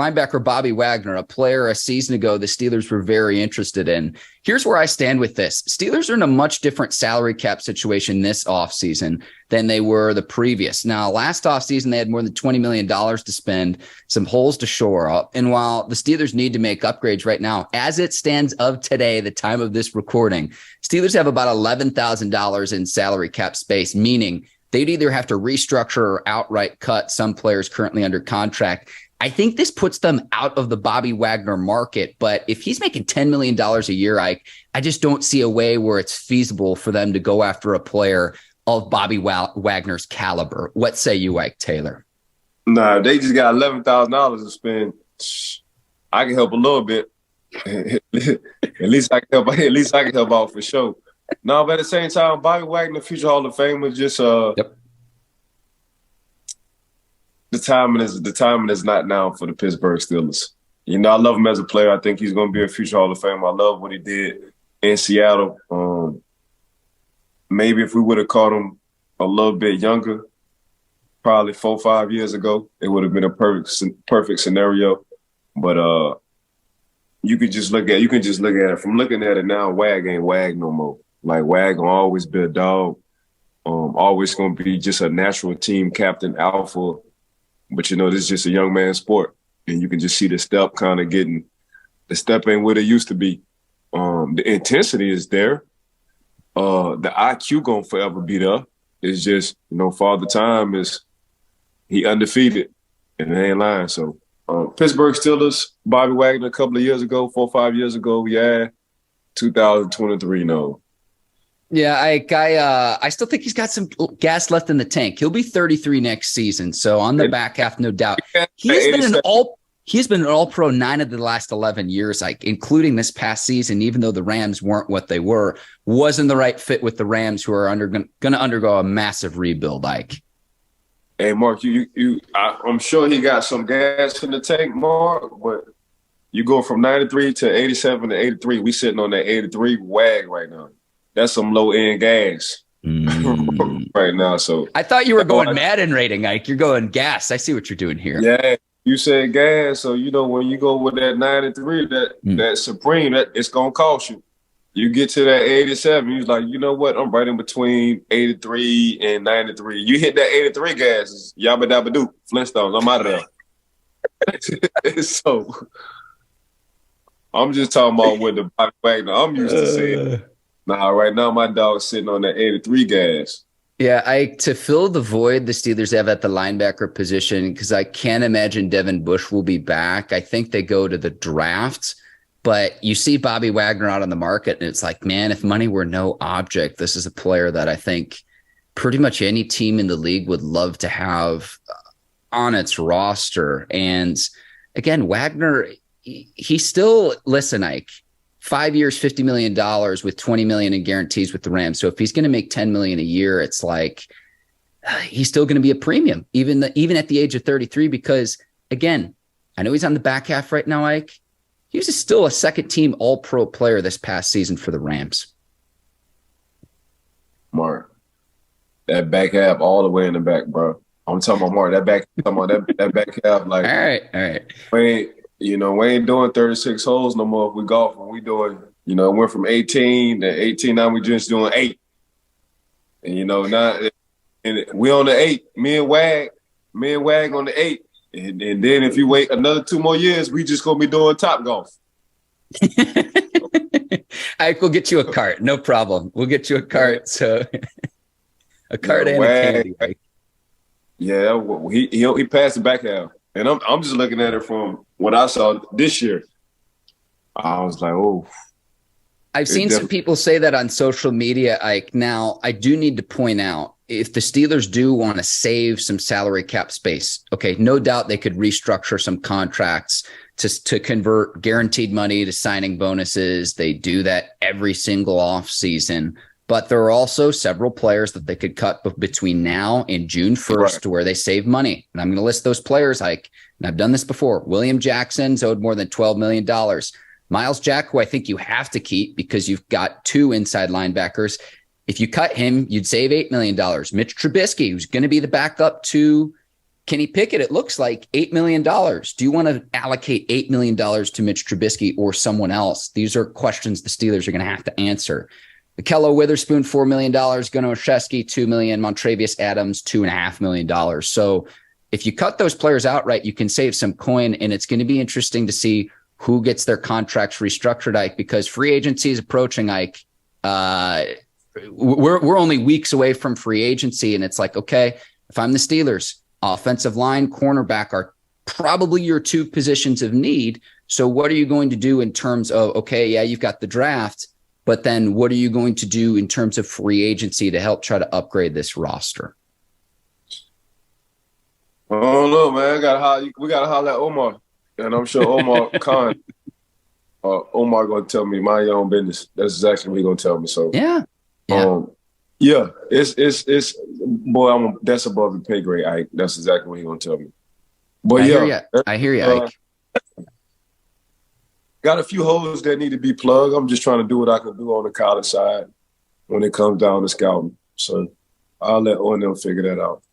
Linebacker Bobby Wagner, a player a season ago the Steelers were very interested in. Here's where I stand with this. Steelers are in a much different salary cap situation this offseason than they were the previous. Now, last offseason, they had more than $20 million to spend, some holes to shore up. And while the Steelers need to make upgrades right now, as it stands of today, the time of this recording, Steelers have about $11,000 in salary cap space, meaning they'd either have to restructure or outright cut some players currently under contract. I think this puts them out of the Bobby Wagner market, but if he's making $10 million a year, I just don't see a way where it's feasible for them to go after a player of Bobby Wagner's caliber. What say you, Ike Taylor? Nah, they just got $11,000 to spend. I can help a little bit. At least I can help out for sure. No, but at the same time, Bobby Wagner, future Hall of Famer, just Yep. The timing is not now for the Pittsburgh Steelers. You know, I love him as a player. I think he's going to be a future Hall of Famer. I love what he did in Seattle. Maybe if we would have caught him a little bit younger, probably 4 or 5 years ago, it would have been a perfect scenario. But you can just look at it from looking at it now. Wag ain't Wag no more. Like, Wag gonna always be a dog. Always gonna be just a natural team captain, alpha. But, you know, this is just a young man's sport. And you can just see the step ain't what it used to be. The intensity is there. The IQ gonna forever be there. It's just, you know, Father Time is he undefeated. And it ain't lying. So Pittsburgh Steelers, Bobby Wagner a couple of years ago, 4 or 5 years ago, yeah. 2023, no. Yeah, I still think he's got some gas left in the tank. He'll be 33 next season, so on the back half, no doubt. He's been an all-pro 9 of the last 11 years, like including this past season, even though the Rams weren't what they were, wasn't the right fit with the Rams, who are going to undergo a massive rebuild, Ike. Hey, Mark, I'm sure he got some gas in the tank, Mark, but you go from 93 to 87 to 83, we sitting on that 83 Wag right now. That's some low-end gas right now. So I thought you were going Madden rating, Ike. You're going gas. I see what you're doing here. Yeah, you said gas. So, you know, when you go with that 93, that Supreme, that it's going to cost you. You get to that 87, you're like, you know what? I'm right in between 83 and 93. You hit that 83 gas, yabba dabba doo, Flintstones. I'm out of there. So I'm just talking about with the Bobby Wagner I'm used to seeing. Nah, right now my dog's sitting on that 83 gas. Yeah, to fill the void the Steelers have at the linebacker position, because I can't imagine Devin Bush will be back. I think they go to the draft, but you see Bobby Wagner out on the market, and it's like, man, if money were no object, this is a player that I think pretty much any team in the league would love to have on its roster. And again, Wagner, he's still, listen, Ike, 5 years, $50 million with $20 million in guarantees with the Rams. So if he's going to make $10 million a year, it's like he's still going to be a premium, even at the age of 33. Because again, I know he's on the back half right now, Ike. He was still a second-team All-Pro player this past season for the Rams. Mark, that back half all the way in the back, bro. I'm talking about Mark. That back half, like, all right. We ain't doing 36 holes no more if we golf. We doing, it went from 18 to 18. Now we just doing 8. And, now and we on the 8. Me and Wag on the 8. And then if you wait another 2 more years, we just going to be doing Top Golf. We'll get you a cart. No problem. We'll get you a cart. So a cart and Wag, a candy. Right? Yeah, he passed the back half. And I'm just looking at it from what I saw this year. I was like, oh. I've seen some people say that on social media, Ike. Now, I do need to point out, if the Steelers do want to save some salary cap space, okay, no doubt they could restructure some contracts to convert guaranteed money to signing bonuses. They do that every single offseason. But there are also several players that they could cut between now and June 1st to where they save money. And I'm going to list those players, Ike. And I've done this before. William Jackson's owed more than $12 million. Myles Jack, who I think you have to keep because you've got 2 inside linebackers. If you cut him, you'd save $8 million. Mitch Trubisky, who's going to be the backup to Kenny Pickett, it looks like $8 million. Do you want to allocate $8 million to Mitch Trubisky or someone else? These are questions the Steelers are going to have to answer. Ahkello Witherspoon, $4 million. Gunner Olszewski, $2 million. Montravious Adams, $2.5 million. So if you cut those players outright, you can save some coin, and it's going to be interesting to see who gets their contracts restructured, Ike, because free agency is approaching, Ike. We're only weeks away from free agency, and it's like, okay, if I'm the Steelers, offensive line, cornerback are probably your two positions of need. So what are you going to do in terms of, okay, yeah, you've got the draft, but then what are you going to do in terms of free agency to help try to upgrade this roster? I don't know, man. We got to holler at Omar. And I'm sure Omar Khan, Omar going to tell me, mind your own business. That's exactly what he's going to tell me. So, yeah. It's boy, that's above the pay grade, Ike. That's exactly what he's going to tell me. But I hear you, Ike. Got a few holes that need to be plugged. I'm just trying to do what I can do on the college side when it comes down to scouting. So I'll let O&M figure that out.